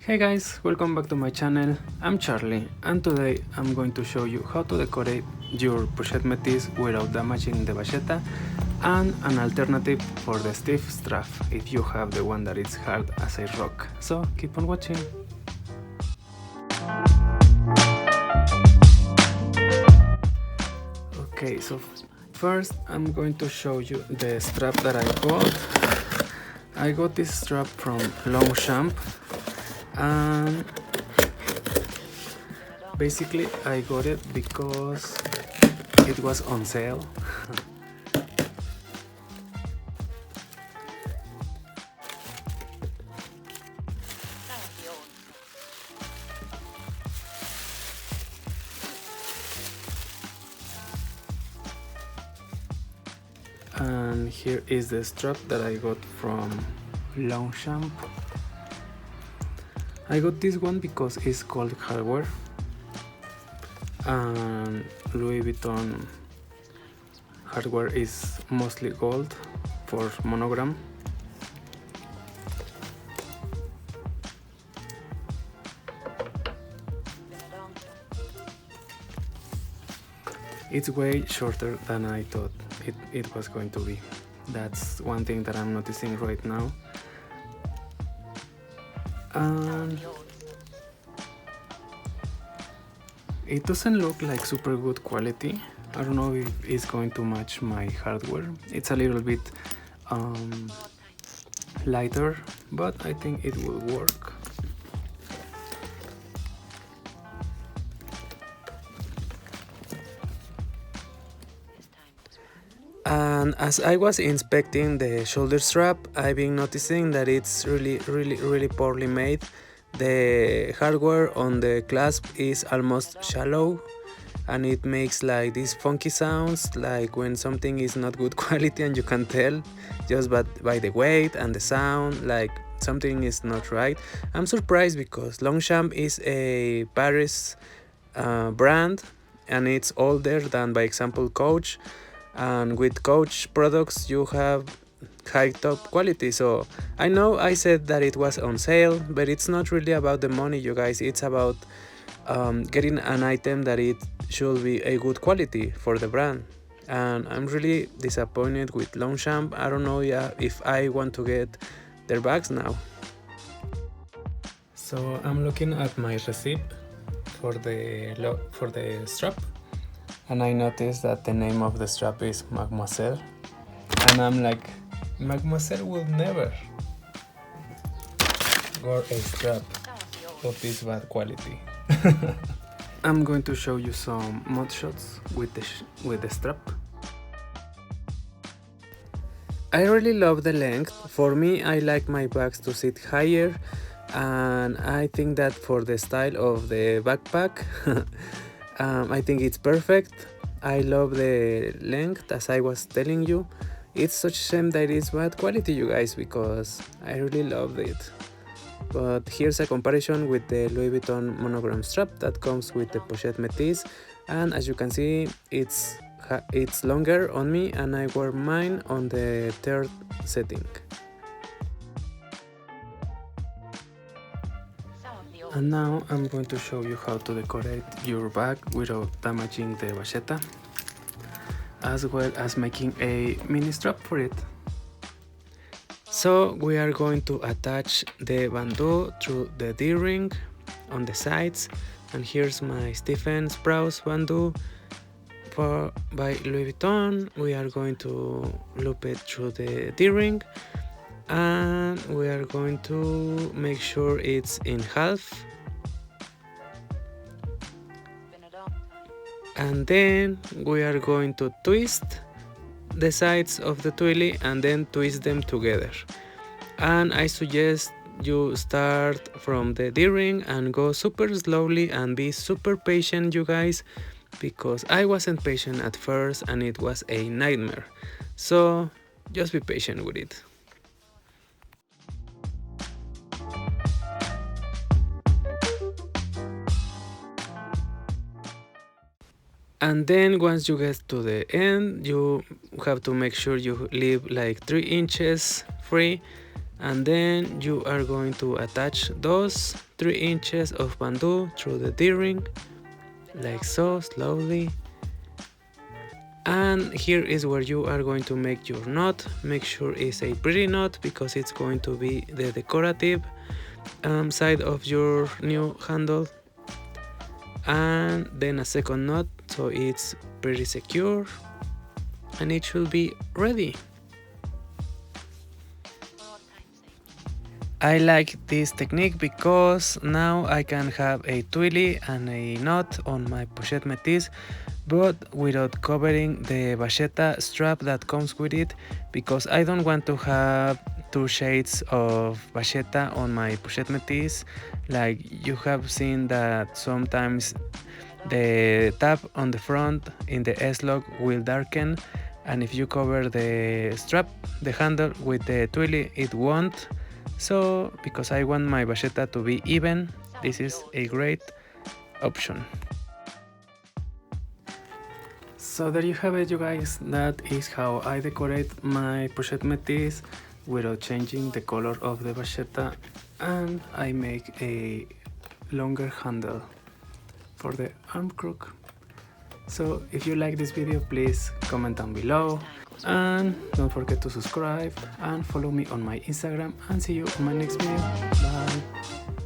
Hey guys, welcome back to my channel. I'm Charlie and today I'm going to show you how to decorate your Pochette Metis without damaging the vachetta and an alternative for the stiff strap if you have the one that is hard as a rock. So keep on watching. Okay, so first I'm going to show you the strap that I got. I got this strap from Longchamp. And basically I got it because it was on sale. And here is the strap that I got from Longchamp. I got this one because it's called hardware, and Louis Vuitton hardware is mostly gold for monogram. It's way shorter than I thought it was going to be. That's one thing that I'm noticing right now. It doesn't look like super good quality. I don't know if it's going to match my hardware. It's a little bit lighter, but I think it will work. And as I was inspecting the shoulder strap, I've been noticing that it's really poorly made. The hardware on the clasp is almost shallow and it makes like these funky sounds, like when something is not good quality, and you can tell just by the weight and the sound, like something is not right. I'm surprised because Longchamp is a Paris brand and it's older than, by example, Coach. And with Coach products you have high top quality. So I know I said that it was on sale, but it's not really about the money, you guys. It's about getting an item that it should be a good quality for the brand. And I'm really disappointed with Longchamp. I don't know if I want to get their bags now. So I'm looking at my receipt for the strap, and I noticed that the name of the strap is Mademoiselle, and I'm like, Mademoiselle will never wear a strap of this bad quality. I'm going to show you some mud shots with the strap. I really love the length. For me, I like my bags to sit higher, and I think that for the style of the backpack I think it's perfect. I love the length, as I was telling you. It's such a shame that it's bad quality, you guys, because I really loved it. But here's a comparison with the Louis Vuitton monogram strap that comes with the Pochette Metis, and as you can see, it's longer on me, and I wear mine on the third setting. And now I'm going to show you how to decorate your bag without damaging the vachetta, as well as making a mini strap for it. So we are going to attach the bandeau through the D-ring on the sides, and here's my Stephen SPROUSE bandeau by Louis Vuitton. We are going to loop it through the D-ring, and we are going to make sure it's in half, and then we are going to twist the sides of the Twilly and then twist them together. And I suggest you start from the D-ring and go super slowly and be super patient, you guys, because I wasn't patient at first and it was a nightmare. So just be patient with it. And then once you get to the end, you have to make sure you leave like 3 inches free, and then you are going to attach those 3 inches of Bandeau through the D-ring, like so, slowly. And here is where you are going to make your knot. Make sure it's a pretty knot because it's going to be the decorative side of your new handle. And then a second knot so it's pretty secure, and it should be ready. I like this technique because now I can have a twilly and a knot on my Pochette Metis, but without covering the vachetta strap that comes with it, because I don't want to have 2 shades of vachetta on my Pochette Metis. Like you have seen that sometimes the tab on the front in the S-lock will darken, and if you cover the strap, the handle with the twilly, it won't. So because I want my vachetta to be even, this is a great option. So there you have it, you guys. That is how I decorate my Pochette Metis without changing the color of the vachetta, and I make a longer handle for the arm crook. So if you like this video, please comment down below, and don't forget to subscribe and follow me on my Instagram, and see you on my next video. Bye.